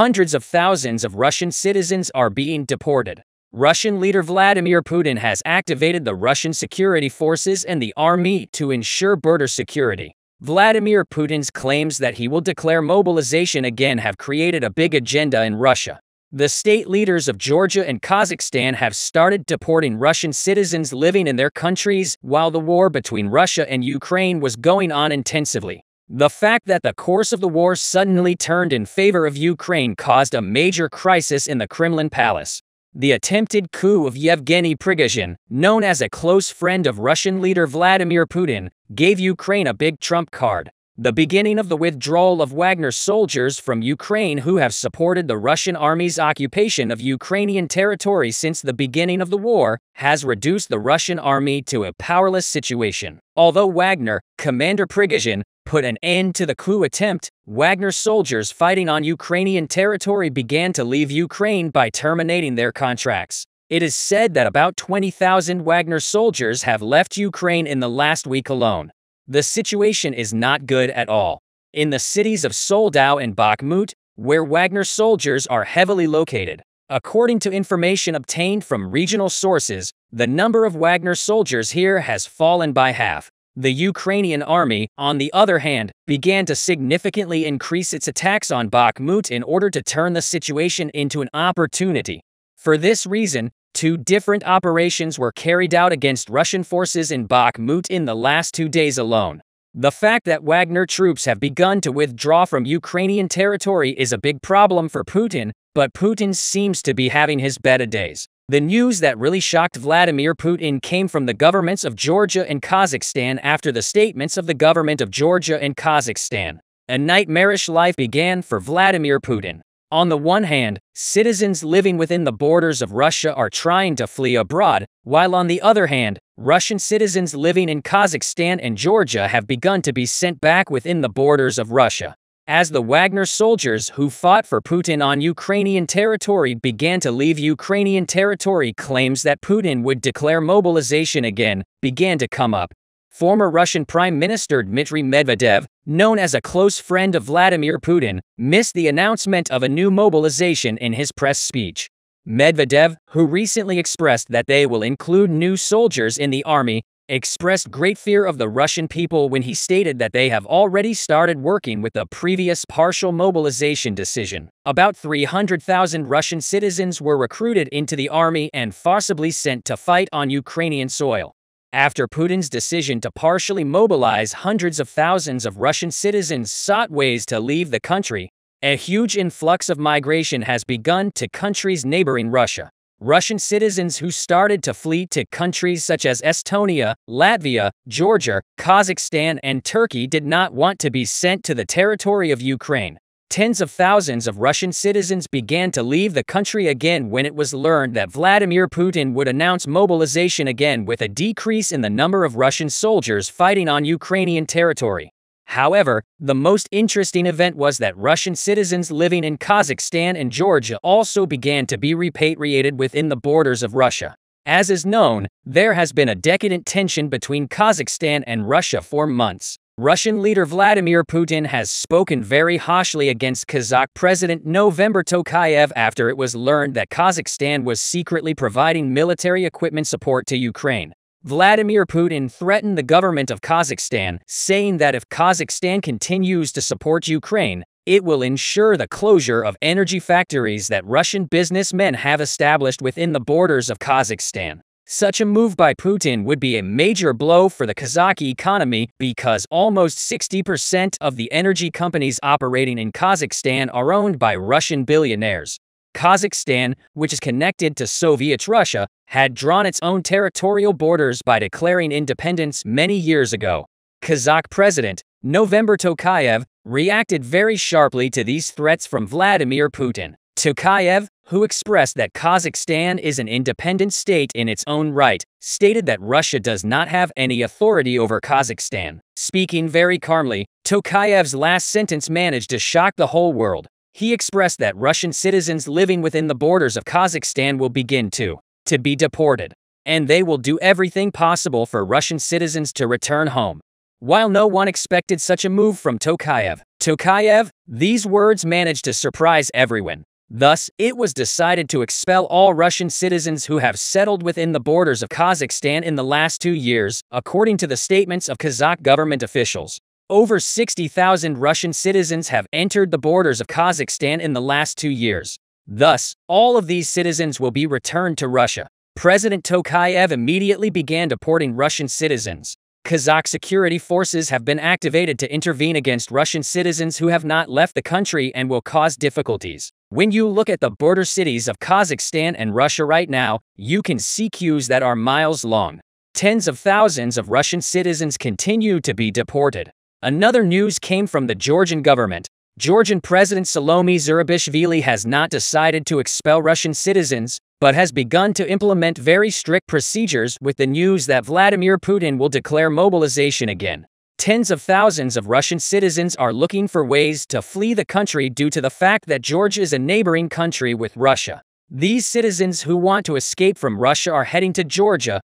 Hundreds of thousands of Russian citizens are being deported. Russian leader Vladimir Putin has activated the Russian security forces and the army to ensure border security. Vladimir Putin's claims that he will declare mobilization again have created a big agenda in Russia. The state leaders of Georgia and Kazakhstan have started deporting Russian citizens living in their countries while the war between Russia and Ukraine was going on intensively. The fact that the course of the war suddenly turned in favor of Ukraine caused a major crisis in the Kremlin palace. The attempted coup of Yevgeny Prigozhin, known as a close friend of Russian leader Vladimir Putin, gave Ukraine a big trump card. The beginning of the withdrawal of Wagner soldiers from Ukraine, who have supported the Russian army's occupation of Ukrainian territory since the beginning of the war, has reduced the Russian army to a powerless situation. Although Wagner, Commander Prigozhin, put an end to the coup attempt, Wagner soldiers fighting on Ukrainian territory began to leave Ukraine by terminating their contracts. It is said that about 20,000 Wagner soldiers have left Ukraine in the last week alone. The situation is not good at all. In the cities of Soldau and Bakhmut, where Wagner soldiers are heavily located, according to information obtained from regional sources, the number of Wagner soldiers here has fallen by half. The Ukrainian army, on the other hand, began to significantly increase its attacks on Bakhmut in order to turn the situation into an opportunity. For this reason, 2 different operations were carried out against Russian forces in Bakhmut in the last 2 days alone. The fact that Wagner troops have begun to withdraw from Ukrainian territory is a big problem for Putin, but Putin seems to be having his better days. The news that really shocked Vladimir Putin came from the governments of Georgia and Kazakhstan after the statements of the government of Georgia and Kazakhstan. A nightmarish life began for Vladimir Putin. On the one hand, citizens living within the borders of Russia are trying to flee abroad, while on the other hand, Russian citizens living in Kazakhstan and Georgia have begun to be sent back within the borders of Russia. As the Wagner soldiers who fought for Putin on Ukrainian territory began to leave Ukrainian territory, claims that Putin would declare mobilization again began to come up. Former Russian Prime Minister Dmitry Medvedev, known as a close friend of Vladimir Putin, missed the announcement of a new mobilization in his press speech. Medvedev, who recently expressed that they will include new soldiers in the army, expressed great fear of the Russian people when he stated that they have already started working with the previous partial mobilization decision. About 300,000 Russian citizens were recruited into the army and forcibly sent to fight on Ukrainian soil. After Putin's decision to partially mobilize, hundreds of thousands of Russian citizens sought ways to leave the country. A huge influx of migration has begun to countries neighboring Russia. Russian citizens who started to flee to countries such as Estonia, Latvia, Georgia, Kazakhstan, and Turkey did not want to be sent to the territory of Ukraine. Tens of thousands of Russian citizens began to leave the country again when it was learned that Vladimir Putin would announce mobilization again, with a decrease in the number of Russian soldiers fighting on Ukrainian territory. However, the most interesting event was that Russian citizens living in Kazakhstan and Georgia also began to be repatriated within the borders of Russia. As is known, there has been a decadent tension between Kazakhstan and Russia for months. Russian leader Vladimir Putin has spoken very harshly against Kazakh President November Tokayev after it was learned that Kazakhstan was secretly providing military equipment support to Ukraine. Vladimir Putin threatened the government of Kazakhstan, saying that if Kazakhstan continues to support Ukraine, it will ensure the closure of energy factories that Russian businessmen have established within the borders of Kazakhstan. Such a move by Putin would be a major blow for the Kazakh economy because almost 60% of the energy companies operating in Kazakhstan are owned by Russian billionaires. Kazakhstan, which is connected to Soviet Russia, had drawn its own territorial borders by declaring independence many years ago. Kazakh President November Tokayev reacted very sharply to these threats from Vladimir Putin. Tokayev, who expressed that Kazakhstan is an independent state in its own right, stated that Russia does not have any authority over Kazakhstan. Speaking very calmly, Tokayev's last sentence managed to shock the whole world. He expressed that Russian citizens living within the borders of Kazakhstan will begin to be deported, and they will do everything possible for Russian citizens to return home. While no one expected such a move from Tokayev, these words managed to surprise everyone. Thus, it was decided to expel all Russian citizens who have settled within the borders of Kazakhstan in the last 2 years, according to the statements of Kazakh government officials. Over 60,000 Russian citizens have entered the borders of Kazakhstan in the last 2 years. Thus, all of these citizens will be returned to Russia. President Tokayev immediately began deporting Russian citizens. Kazakh security forces have been activated to intervene against Russian citizens who have not left the country and will cause difficulties. When you look at the border cities of Kazakhstan and Russia right now, you can see queues that are miles long. Tens of thousands of Russian citizens continue to be deported. Another news came from the Georgian government. Georgian President Salome Zurabishvili has not decided to expel Russian citizens, but has begun to implement very strict procedures with the news that Vladimir Putin will declare mobilization again. Tens of thousands of Russian citizens are looking for ways to flee the country due to the fact that Georgia is a neighboring country with Russia. These citizens who want to escape from Russia are heading to Georgia.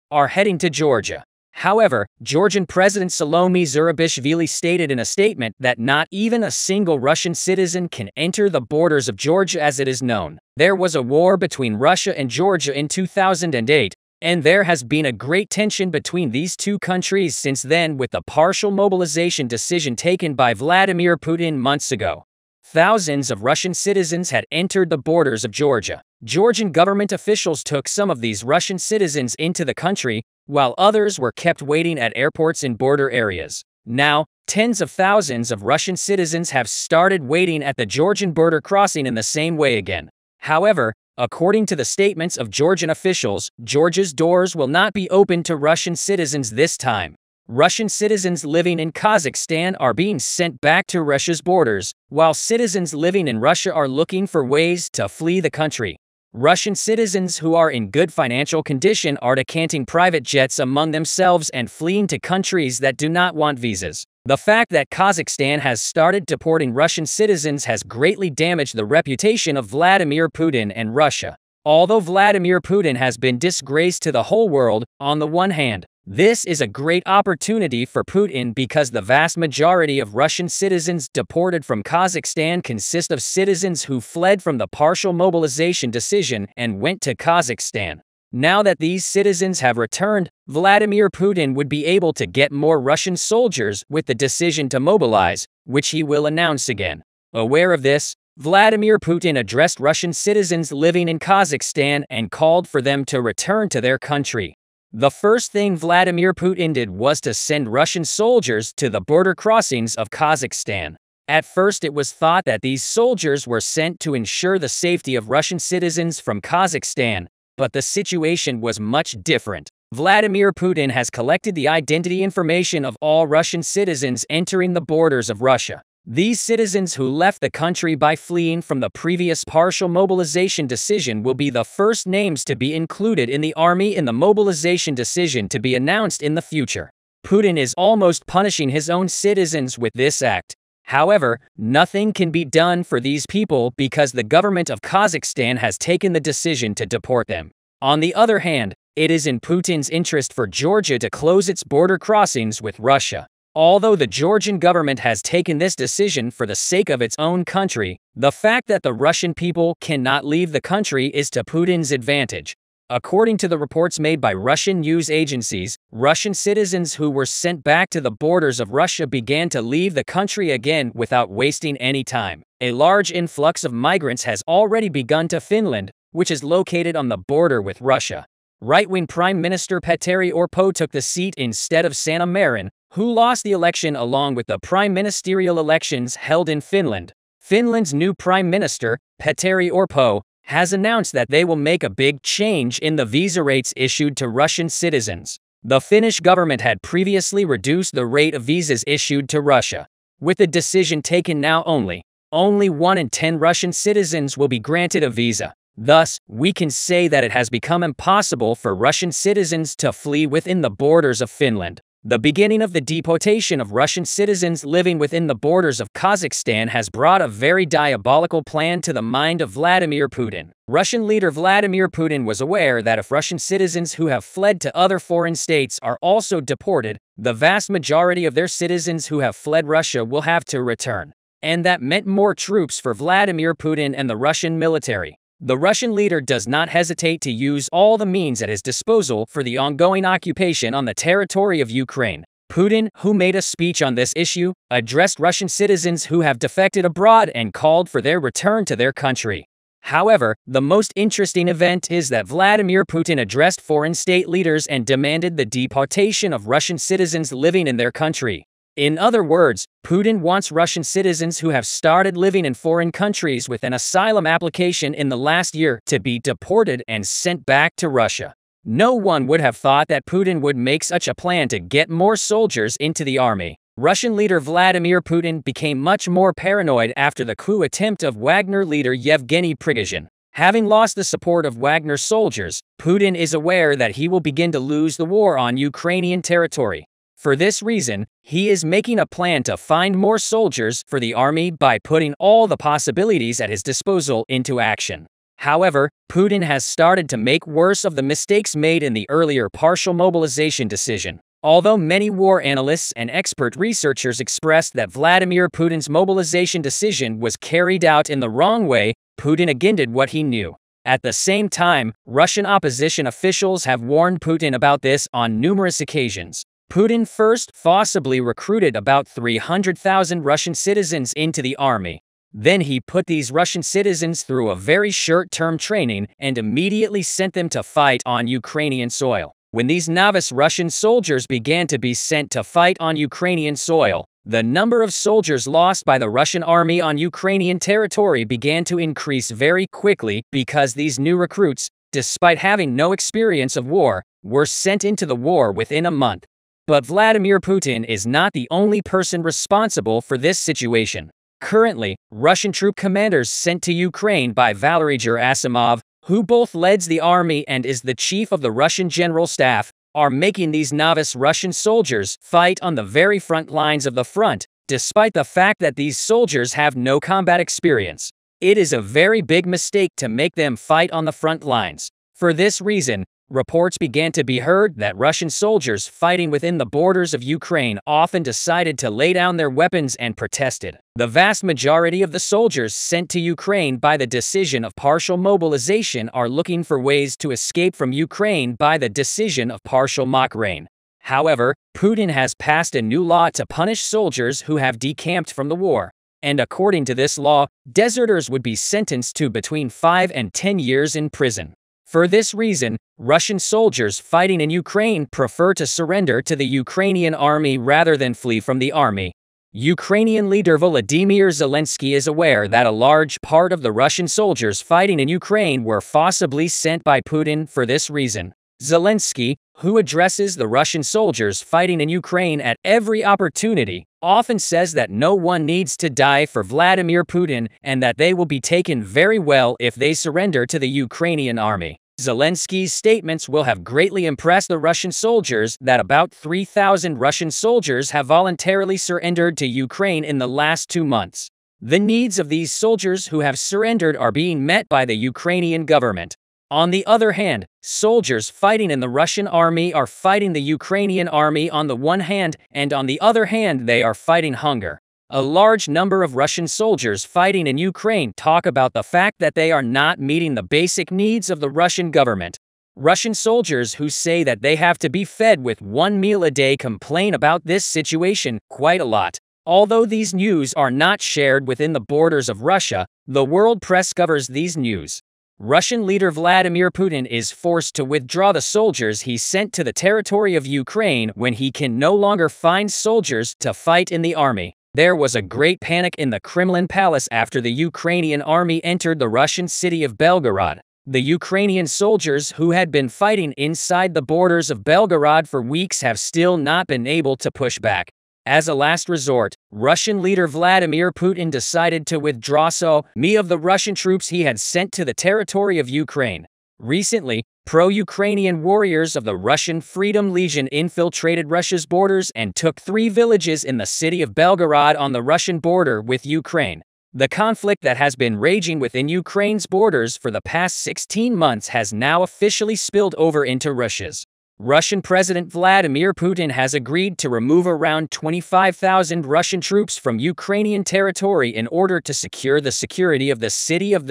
However, Georgian President Salome Zurabishvili stated in a statement that not even a single Russian citizen can enter the borders of Georgia as it is known. There was a war between Russia and Georgia in 2008, and there has been a great tension between these two countries since then with the partial mobilization decision taken by Vladimir Putin months ago. Thousands of Russian citizens had entered the borders of Georgia. Georgian government officials took some of these Russian citizens into the country, while others were kept waiting at airports in border areas. Now, tens of thousands of Russian citizens have started waiting at the Georgian border crossing in the same way again. However, according to the statements of Georgian officials, Georgia's doors will not be open to Russian citizens this time. Russian citizens living in Kazakhstan are being sent back to Russia's borders, while citizens living in Russia are looking for ways to flee the country. Russian citizens who are in good financial condition are decanting private jets among themselves and fleeing to countries that do not want visas. The fact that Kazakhstan has started deporting Russian citizens has greatly damaged the reputation of Vladimir Putin and Russia. Although Vladimir Putin has been disgraced to the whole world, on the one hand, this is a great opportunity for Putin because the vast majority of Russian citizens deported from Kazakhstan consist of citizens who fled from the partial mobilization decision and went to Kazakhstan. Now that these citizens have returned, Vladimir Putin would be able to get more Russian soldiers with the decision to mobilize, which he will announce again. Aware of this, Vladimir Putin addressed Russian citizens living in Kazakhstan and called for them to return to their country. The first thing Vladimir Putin did was to send Russian soldiers to the border crossings of Kazakhstan. At first it was thought that these soldiers were sent to ensure the safety of Russian citizens from Kazakhstan, but the situation was much different. Vladimir Putin has collected the identity information of all Russian citizens entering the borders of Russia. These citizens who left the country by fleeing from the previous partial mobilization decision will be the first names to be included in the army in the mobilization decision to be announced in the future. Putin is almost punishing his own citizens with this act. However, nothing can be done for these people because the government of Kazakhstan has taken the decision to deport them. On the other hand, it is in Putin's interest for Georgia to close its border crossings with Russia. Although the Georgian government has taken this decision for the sake of its own country, the fact that the Russian people cannot leave the country is to Putin's advantage. According to the reports made by Russian news agencies, Russian citizens who were sent back to the borders of Russia began to leave the country again without wasting any time. A large influx of migrants has already begun to Finland, which is located on the border with Russia. Right-wing Prime Minister Petteri Orpo took the seat instead of Sanna Marin, who lost the election along with the prime ministerial elections held in Finland. Finland's new Prime Minister, Petteri Orpo, has announced that they will make a big change in the visa rates issued to Russian citizens. The Finnish government had previously reduced the rate of visas issued to Russia. With the decision taken now only 1 in 10 Russian citizens will be granted a visa. Thus, we can say that it has become impossible for Russian citizens to flee within the borders of Finland. The beginning of the deportation of Russian citizens living within the borders of Kazakhstan has brought a very diabolical plan to the mind of Vladimir Putin. Russian leader Vladimir Putin was aware that if Russian citizens who have fled to other foreign states are also deported, the vast majority of their citizens who have fled Russia will have to return. And that meant more troops for Vladimir Putin and the Russian military. The Russian leader does not hesitate to use all the means at his disposal for the ongoing occupation on the territory of Ukraine. Putin, who made a speech on this issue, addressed Russian citizens who have defected abroad and called for their return to their country. However, the most interesting event is that Vladimir Putin addressed foreign state leaders and demanded the deportation of Russian citizens living in their country. In other words, Putin wants Russian citizens who have started living in foreign countries with an asylum application in the last year to be deported and sent back to Russia. No one would have thought that Putin would make such a plan to get more soldiers into the army. Russian leader Vladimir Putin became much more paranoid after the coup attempt of Wagner leader Yevgeny Prigozhin. Having lost the support of Wagner soldiers, Putin is aware that he will begin to lose the war on Ukrainian territory. For this reason, he is making a plan to find more soldiers for the army by putting all the possibilities at his disposal into action. However, Putin has started to make worse of the mistakes made in the earlier partial mobilization decision. Although many war analysts and expert researchers expressed that Vladimir Putin's mobilization decision was carried out in the wrong way, Putin again did what he knew. At the same time, Russian opposition officials have warned Putin about this on numerous occasions. Putin first forcibly recruited about 300,000 Russian citizens into the army. Then he put these Russian citizens through a very short-term training and immediately sent them to fight on Ukrainian soil. When these novice Russian soldiers began to be sent to fight on Ukrainian soil, the number of soldiers lost by the Russian army on Ukrainian territory began to increase very quickly because these new recruits, despite having no experience of war, were sent into the war within a month. But Vladimir Putin is not the only person responsible for this situation. Currently, Russian troop commanders sent to Ukraine by Valery Gerasimov, who both leads the army and is the chief of the Russian General Staff, are making these novice Russian soldiers fight on the very front lines of the front, despite the fact that these soldiers have no combat experience. It is a very big mistake to make them fight on the front lines. For this reason, reports began to be heard that Russian soldiers fighting within the borders of Ukraine often decided to lay down their weapons and protested. The vast majority of the soldiers sent to Ukraine by the decision of partial mobilization are looking for ways to escape from Ukraine by the decision of partial mock-reign. However, Putin has passed a new law to punish soldiers who have decamped from the war. And according to this law, deserters would be sentenced to between 5 and 10 years in prison. For this reason, Russian soldiers fighting in Ukraine prefer to surrender to the Ukrainian army rather than flee from the army. Ukrainian leader Volodymyr Zelensky is aware that a large part of the Russian soldiers fighting in Ukraine were forcibly sent by Putin for this reason. Zelensky, who addresses the Russian soldiers fighting in Ukraine at every opportunity, often says that no one needs to die for Vladimir Putin and that they will be taken very well if they surrender to the Ukrainian army. Zelensky's statements will have greatly impressed the Russian soldiers that about 3,000 Russian soldiers have voluntarily surrendered to Ukraine in the last 2 months. The needs of these soldiers who have surrendered are being met by the Ukrainian government. On the other hand, soldiers fighting in the Russian army are fighting the Ukrainian army on the one hand, and on the other hand they are fighting hunger. A large number of Russian soldiers fighting in Ukraine talk about the fact that they are not meeting the basic needs of the Russian government. Russian soldiers who say that they have to be fed with 1 meal a day complain about this situation quite a lot. Although these news are not shared within the borders of Russia, the world press covers these news. Russian leader Vladimir Putin is forced to withdraw the soldiers he sent to the territory of Ukraine when he can no longer find soldiers to fight in the army. There was a great panic in the Kremlin palace after the Ukrainian army entered the Russian city of Belgorod. The Ukrainian soldiers who had been fighting inside the borders of Belgorod for weeks have still not been able to push back. As a last resort, Russian leader Vladimir Putin decided to withdraw so many of the Russian troops he had sent to the territory of Ukraine. Recently, pro-Ukrainian warriors of the Russian Freedom Legion infiltrated Russia's borders and took 3 villages in the city of Belgorod on the Russian border with Ukraine. The conflict that has been raging within Ukraine's borders for the past 16 months has now officially spilled over into Russia's. Russian President Vladimir Putin has agreed to remove around 25,000 Russian troops from Ukrainian territory in order to secure the security of the city of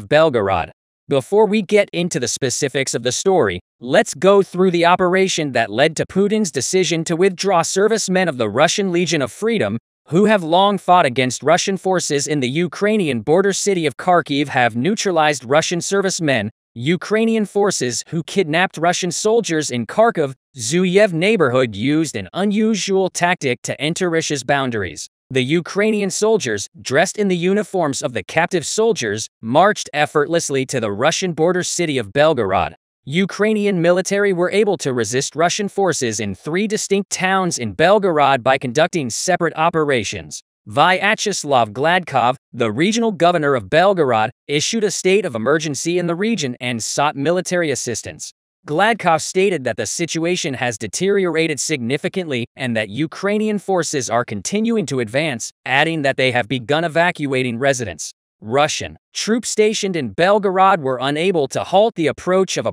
Belgorod. Before we get into the specifics of the story, let's go through the operation that led to Putin's decision to withdraw servicemen of the Russian Legion of Freedom, who have long fought against Russian forces in the Ukrainian border city of Kharkiv, have neutralized Russian servicemen. Ukrainian forces who kidnapped Russian soldiers in Kharkiv, Zuyev neighborhood used an unusual tactic to enter Russia's boundaries. The Ukrainian soldiers, dressed in the uniforms of the captive soldiers, marched effortlessly to the Russian border city of Belgorod. Ukrainian military were able to resist Russian forces in 3 distinct towns in Belgorod by conducting separate operations. Vyacheslav Gladkov, the regional governor of Belgorod, issued a state of emergency in the region and sought military assistance. Gladkov stated that the situation has deteriorated significantly and that Ukrainian forces are continuing to advance, adding that they have begun evacuating residents. Russian troops stationed in Belgorod were unable to halt the approach of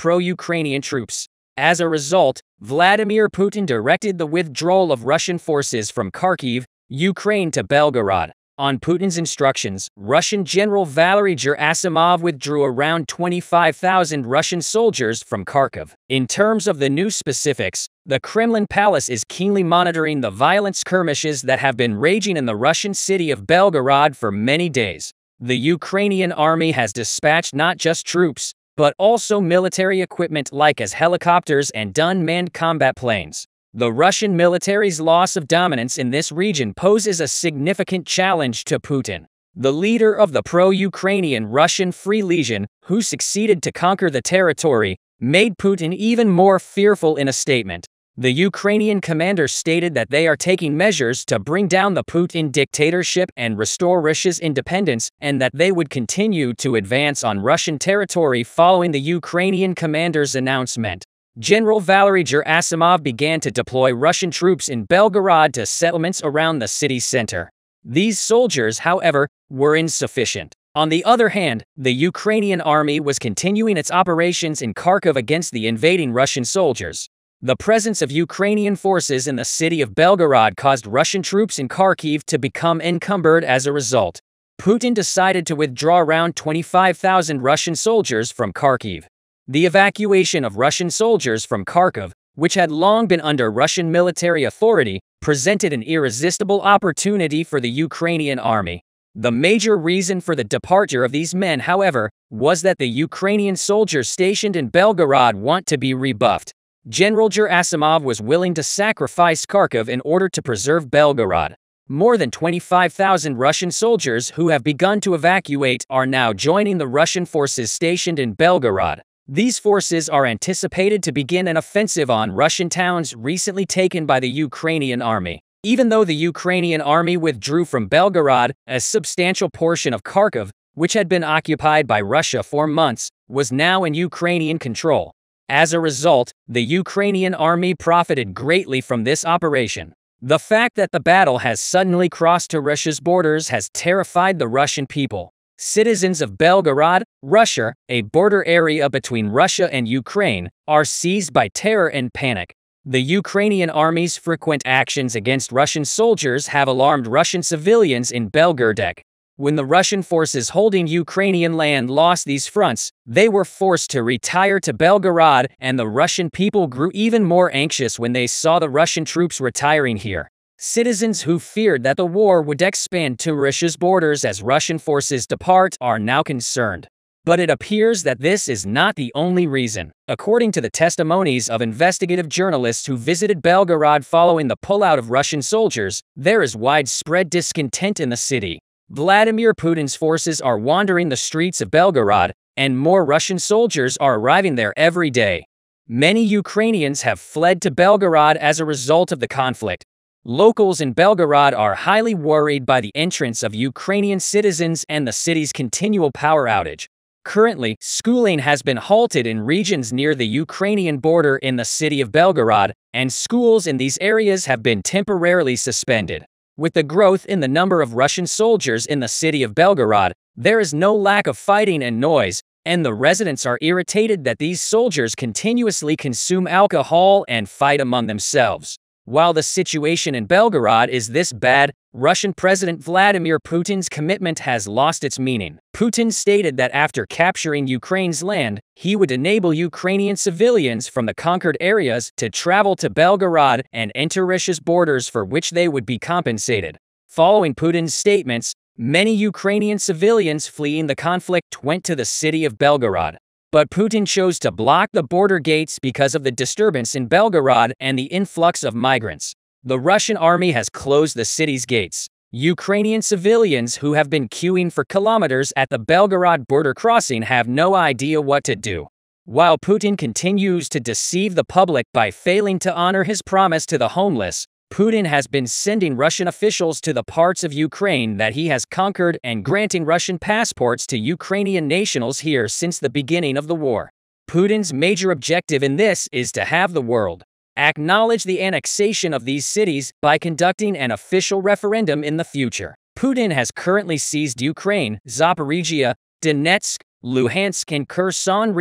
pro-Ukrainian troops. As a result, Vladimir Putin directed the withdrawal of Russian forces from Kharkiv, Ukraine to Belgorod. On Putin's instructions, Russian General Valery Gerasimov withdrew around 25,000 Russian soldiers from Kharkiv. In terms of the new specifics, the Kremlin Palace is keenly monitoring the violent skirmishes that have been raging in the Russian city of Belgorod for many days. The Ukrainian army has dispatched not just troops, but also military equipment like helicopters and unmanned combat planes. The Russian military's loss of dominance in this region poses a significant challenge to Putin. The leader of the pro-Ukrainian Russian Free Legion, who succeeded to conquer the territory, made Putin even more fearful in a statement. The Ukrainian commander stated that they are taking measures to bring down the Putin dictatorship and restore Russia's independence, and that they would continue to advance on Russian territory following the Ukrainian commander's announcement. General Valery Gerasimov began to deploy Russian troops in Belgorod to settlements around the city center. These soldiers, however, were insufficient. On the other hand, the Ukrainian army was continuing its operations in Kharkiv against the invading Russian soldiers. The presence of Ukrainian forces in the city of Belgorod caused Russian troops in Kharkiv to become encumbered. As a result, Putin decided to withdraw around 25,000 Russian soldiers from Kharkiv. The evacuation of Russian soldiers from Kharkiv, which had long been under Russian military authority, presented an irresistible opportunity for the Ukrainian army. The major reason for the departure of these men, however, was that the Ukrainian soldiers stationed in Belgorod want to be rebuffed. General Gerasimov was willing to sacrifice Kharkiv in order to preserve Belgorod. More than 25,000 Russian soldiers who have begun to evacuate are now joining the Russian forces stationed in Belgorod. These forces are anticipated to begin an offensive on Russian towns recently taken by the Ukrainian army. Even though the Ukrainian army withdrew from Belgorod, a substantial portion of Kharkiv, which had been occupied by Russia for months, was now in Ukrainian control. As a result, the Ukrainian army profited greatly from this operation. The fact that the battle has suddenly crossed to Russia's borders has terrified the Russian people. Citizens of Belgorod, Russia, a border area between Russia and Ukraine, are seized by terror and panic. The Ukrainian army's frequent actions against Russian soldiers have alarmed Russian civilians in Belgorod. When the Russian forces holding Ukrainian land lost these fronts, they were forced to retire to Belgorod, and the Russian people grew even more anxious when they saw the Russian troops retiring here. Citizens who feared that the war would expand to Russia's borders as Russian forces depart are now concerned. But it appears that this is not the only reason. According to the testimonies of investigative journalists who visited Belgorod following the pullout of Russian soldiers, there is widespread discontent in the city. Vladimir Putin's forces are wandering the streets of Belgorod, and more Russian soldiers are arriving there every day. Many Ukrainians have fled to Belgorod as a result of the conflict. Locals in Belgorod are highly worried by the entrance of Ukrainian citizens and the city's continual power outage. Currently, schooling has been halted in regions near the Ukrainian border in the city of Belgorod, and schools in these areas have been temporarily suspended. With the growth in the number of Russian soldiers in the city of Belgorod, there is no lack of fighting and noise, and the residents are irritated that these soldiers continuously consume alcohol and fight among themselves. While the situation in Belgorod is this bad, Russian President Vladimir Putin's commitment has lost its meaning. Putin stated that after capturing Ukraine's land, he would enable Ukrainian civilians from the conquered areas to travel to Belgorod and enter Russia's borders, for which they would be compensated. Following Putin's statements, many Ukrainian civilians fleeing the conflict went to the city of Belgorod. But Putin chose to block the border gates because of the disturbance in Belgorod and the influx of migrants. The Russian army has closed the city's gates. Ukrainian civilians who have been queuing for kilometers at the Belgorod border crossing have no idea what to do. While Putin continues to deceive the public by failing to honor his promise to the homeless, Putin has been sending Russian officials to the parts of Ukraine that he has conquered and granting Russian passports to Ukrainian nationals here since the beginning of the war. Putin's major objective in this is to have the world acknowledge the annexation of these cities by conducting an official referendum in the future. Putin has currently seized Ukraine, Zaporizhia, Donetsk, Luhansk and Kherson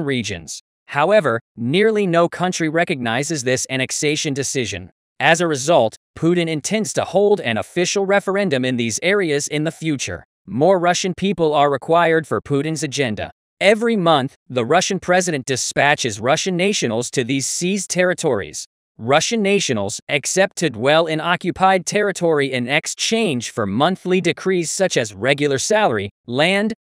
regions. However, nearly no country recognizes this annexation decision. As a result, Putin intends to hold an official referendum in these areas in the future. More Russian people are required for Putin's agenda. Every month, the Russian president dispatches Russian nationals to these seized territories. Russian nationals accept to dwell in occupied territory in exchange for monthly decrees such as regular salary, land,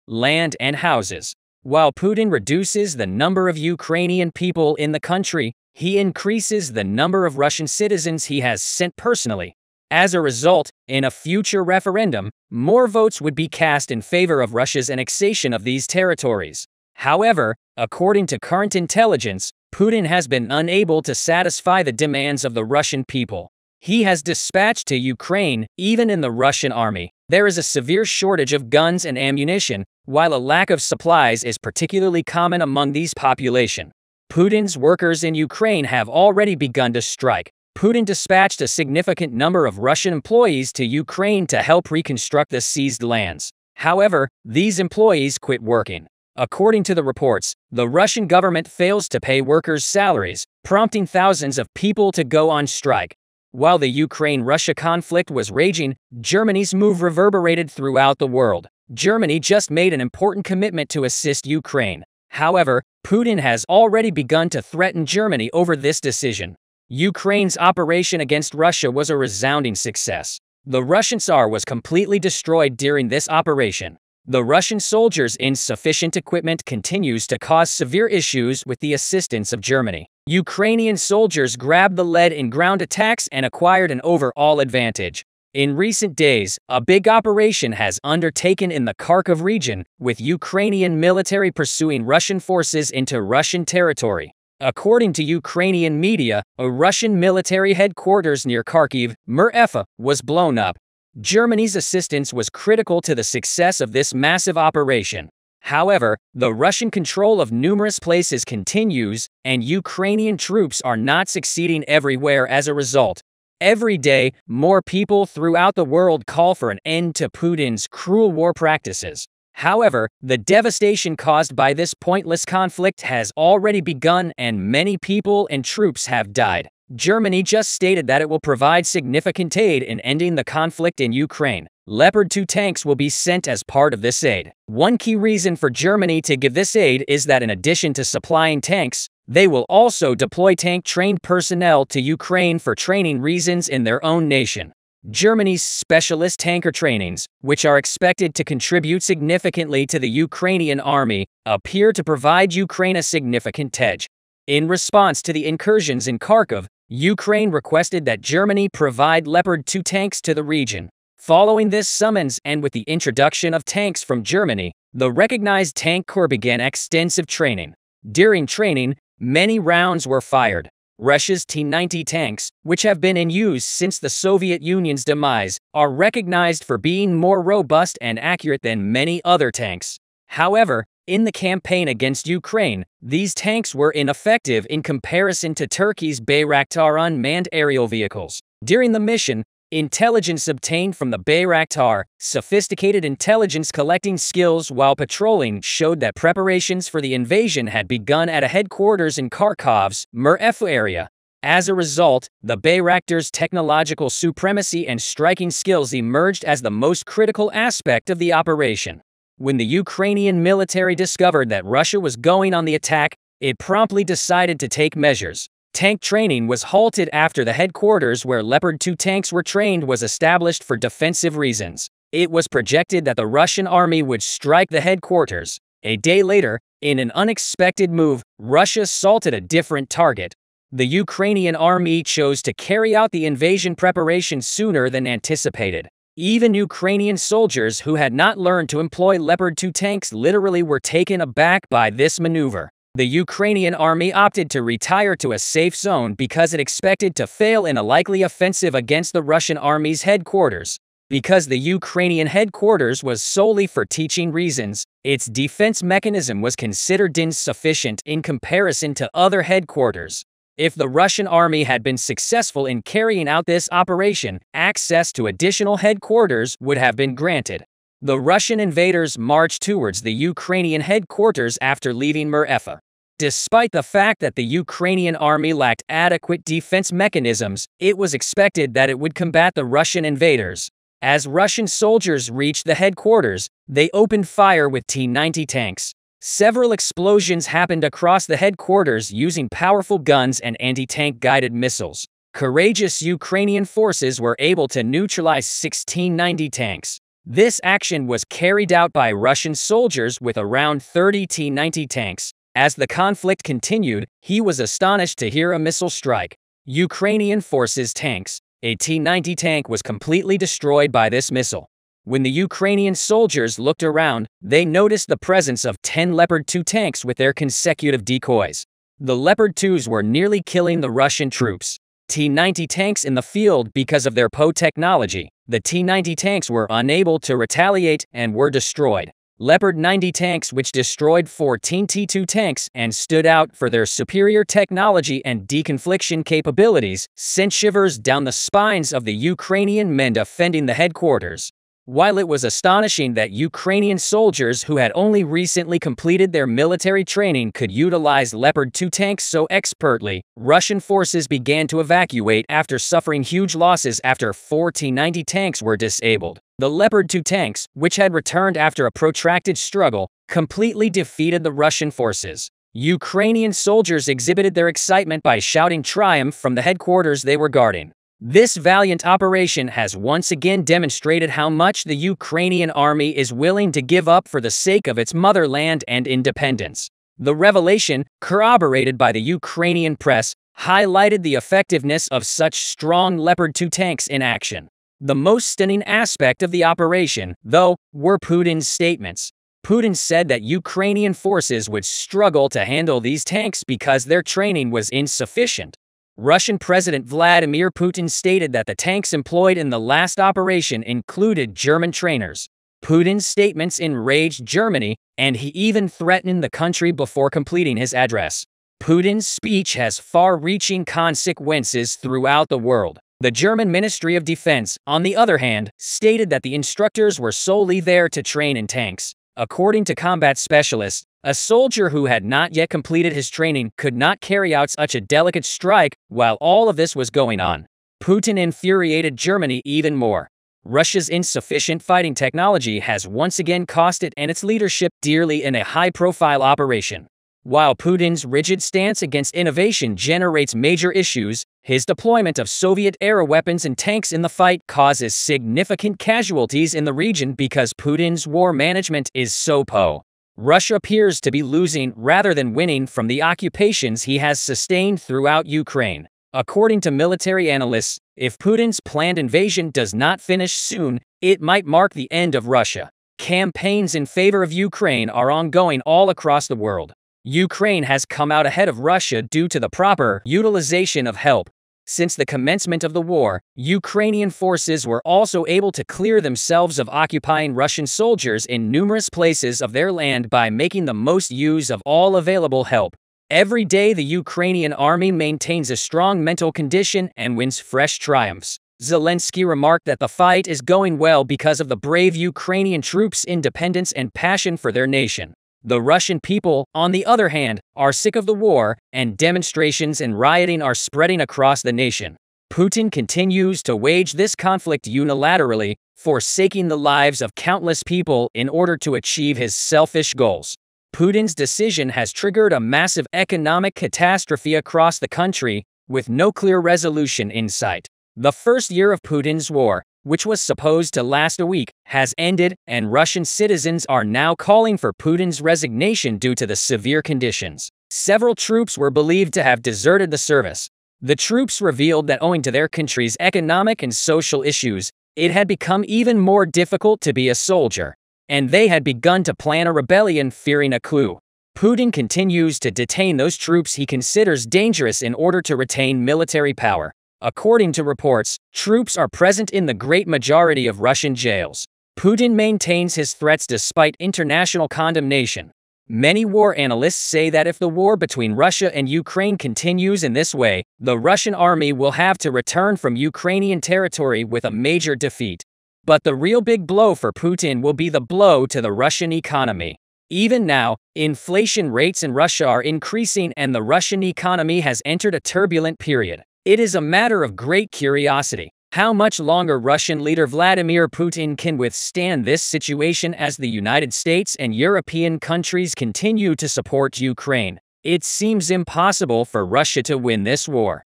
and houses. While Putin reduces the number of Ukrainian people in the country, he increases the number of Russian citizens he has sent personally. As a result, in a future referendum, more votes would be cast in favor of Russia's annexation of these territories. However, according to current intelligence, Putin has been unable to satisfy the demands of the Russian people. He has dispatched to Ukraine, even in the Russian army, there is a severe shortage of guns and ammunition, while a lack of supplies is particularly common among these population. Putin's workers in Ukraine have already begun to strike. Putin dispatched a significant number of Russian employees to Ukraine to help reconstruct the seized lands. However, these employees quit working. According to the reports, the Russian government fails to pay workers' salaries, prompting thousands of people to go on strike. While the Ukraine-Russia conflict was raging, Germany's move reverberated throughout the world. Germany just made an important commitment to assist Ukraine. However, Putin has already begun to threaten Germany over this decision. Ukraine's operation against Russia was a resounding success. The Russian Tsar was completely destroyed during this operation. The Russian soldiers' insufficient equipment continues to cause severe issues with the assistance of Germany. Ukrainian soldiers grabbed the lead in ground attacks and acquired an overall advantage. In recent days, a big operation has undertaken in the Kharkiv region, with Ukrainian military pursuing Russian forces into Russian territory. According to Ukrainian media, a Russian military headquarters near Kharkiv, Mir-Efa, was blown up. Germany's assistance was critical to the success of this massive operation. However, the Russian control of numerous places continues, and Ukrainian troops are not succeeding everywhere as a result. Every day, more people throughout the world call for an end to Putin's cruel war practices. However, the devastation caused by this pointless conflict has already begun and many people and troops have died. Germany just stated that it will provide significant aid in ending the conflict in Ukraine. Leopard 2 tanks will be sent as part of this aid. One key reason for Germany to give this aid is that in addition to supplying tanks, they will also deploy tank-trained personnel to Ukraine for training reasons in their own nation. Germany's specialist tanker trainings, which are expected to contribute significantly to the Ukrainian army, appear to provide Ukraine a significant edge. In response to the incursions in Kharkiv, Ukraine requested that Germany provide Leopard 2 tanks to the region. Following this summons and with the introduction of tanks from Germany, the recognized tank corps began extensive training. During training, many rounds were fired. Russia's T-90 tanks, which have been in use since the Soviet Union's demise, are recognized for being more robust and accurate than many other tanks. However, in the campaign against Ukraine, these tanks were ineffective in comparison to Turkey's Bayraktar unmanned aerial vehicles. During the mission, intelligence obtained from the Bayraktar, sophisticated intelligence collecting skills while patrolling, showed that preparations for the invasion had begun at a headquarters in Kharkov's Merefo area. As a result, the Bayraktar's technological supremacy and striking skills emerged as the most critical aspect of the operation. When the Ukrainian military discovered that Russia was going on the attack, it promptly decided to take measures. Tank training was halted after the headquarters where Leopard 2 tanks were trained was established for defensive reasons. It was projected that the Russian army would strike the headquarters. A day later, in an unexpected move, Russia assaulted a different target. The Ukrainian army chose to carry out the invasion preparation sooner than anticipated. Even Ukrainian soldiers who had not learned to employ Leopard 2 tanks literally were taken aback by this maneuver. The Ukrainian army opted to retire to a safe zone because it expected to fail in a likely offensive against the Russian army's headquarters. Because the Ukrainian headquarters was solely for teaching reasons, its defense mechanism was considered insufficient in comparison to other headquarters. If the Russian army had been successful in carrying out this operation, access to additional headquarters would have been granted. The Russian invaders marched towards the Ukrainian headquarters after leaving Merefo. Despite the fact that the Ukrainian army lacked adequate defense mechanisms, it was expected that it would combat the Russian invaders. As Russian soldiers reached the headquarters, they opened fire with T-90 tanks. Several explosions happened across the headquarters using powerful guns and anti-tank guided missiles. Courageous Ukrainian forces were able to neutralize 1690 tanks. This action was carried out by Russian soldiers with around 30 T-90 tanks. As the conflict continued, he was astonished to hear a missile strike Ukrainian forces' tanks. A T-90 tank was completely destroyed by this missile. When the Ukrainian soldiers looked around, they noticed the presence of 10 Leopard 2 tanks with their consecutive decoys. The Leopard 2s were nearly killing the Russian troops. T-90 tanks in the field because of their PO technology. The T-90 tanks were unable to retaliate and were destroyed. Leopard 90 tanks, which destroyed 14 T-2 tanks and stood out for their superior technology and deconfliction capabilities, sent shivers down the spines of the Ukrainian men defending the headquarters. While it was astonishing that Ukrainian soldiers who had only recently completed their military training could utilize Leopard 2 tanks so expertly, Russian forces began to evacuate after suffering huge losses after 4 T-90 tanks were disabled. The Leopard 2 tanks, which had returned after a protracted struggle, completely defeated the Russian forces. Ukrainian soldiers exhibited their excitement by shouting triumph from the headquarters they were guarding. This valiant operation has once again demonstrated how much the Ukrainian army is willing to give up for the sake of its motherland and independence. The revelation, corroborated by the Ukrainian press, highlighted the effectiveness of such strong Leopard 2 tanks in action. The most stunning aspect of the operation, though, were Putin's statements. Putin said that Ukrainian forces would struggle to handle these tanks because their training was insufficient. Russian President Vladimir Putin stated that the tanks employed in the last operation included German trainers. Putin's statements enraged Germany, and he even threatened the country before completing his address. Putin's speech has far-reaching consequences throughout the world. The German Ministry of Defense, on the other hand, stated that the instructors were solely there to train in tanks. According to combat specialists, a soldier who had not yet completed his training could not carry out such a delicate strike while all of this was going on. Putin infuriated Germany even more. Russia's insufficient fighting technology has once again cost it and its leadership dearly in a high-profile operation. While Putin's rigid stance against innovation generates major issues, his deployment of Soviet-era weapons and tanks in the fight causes significant casualties in the region because Putin's war management is so poor. Russia appears to be losing rather than winning from the occupations he has sustained throughout Ukraine. According to military analysts, if Putin's planned invasion does not finish soon, it might mark the end of Russia. Campaigns in favor of Ukraine are ongoing all across the world. Ukraine has come out ahead of Russia due to the proper utilization of help. Since the commencement of the war, Ukrainian forces were also able to clear themselves of occupying Russian soldiers in numerous places of their land by making the most use of all available help. Every day the Ukrainian army maintains a strong mental condition and wins fresh triumphs. Zelensky remarked that the fight is going well because of the brave Ukrainian troops' independence and passion for their nation. The Russian people, on the other hand, are sick of the war, and demonstrations and rioting are spreading across the nation. Putin continues to wage this conflict unilaterally, forsaking the lives of countless people in order to achieve his selfish goals. Putin's decision has triggered a massive economic catastrophe across the country, with no clear resolution in sight. The first year of Putin's war, which was supposed to last a week, has ended, and Russian citizens are now calling for Putin's resignation due to the severe conditions. Several troops were believed to have deserted the service. The troops revealed that owing to their country's economic and social issues, it had become even more difficult to be a soldier, and they had begun to plan a rebellion fearing a coup. Putin continues to detain those troops he considers dangerous in order to retain military power. According to reports, troops are present in the great majority of Russian jails. Putin maintains his threats despite international condemnation. Many war analysts say that if the war between Russia and Ukraine continues in this way, the Russian army will have to return from Ukrainian territory with a major defeat. But the real big blow for Putin will be the blow to the Russian economy. Even now, inflation rates in Russia are increasing and the Russian economy has entered a turbulent period. It is a matter of great curiosity how much longer Russian leader Vladimir Putin can withstand this situation as the United States and European countries continue to support Ukraine. It seems impossible for Russia to win this war.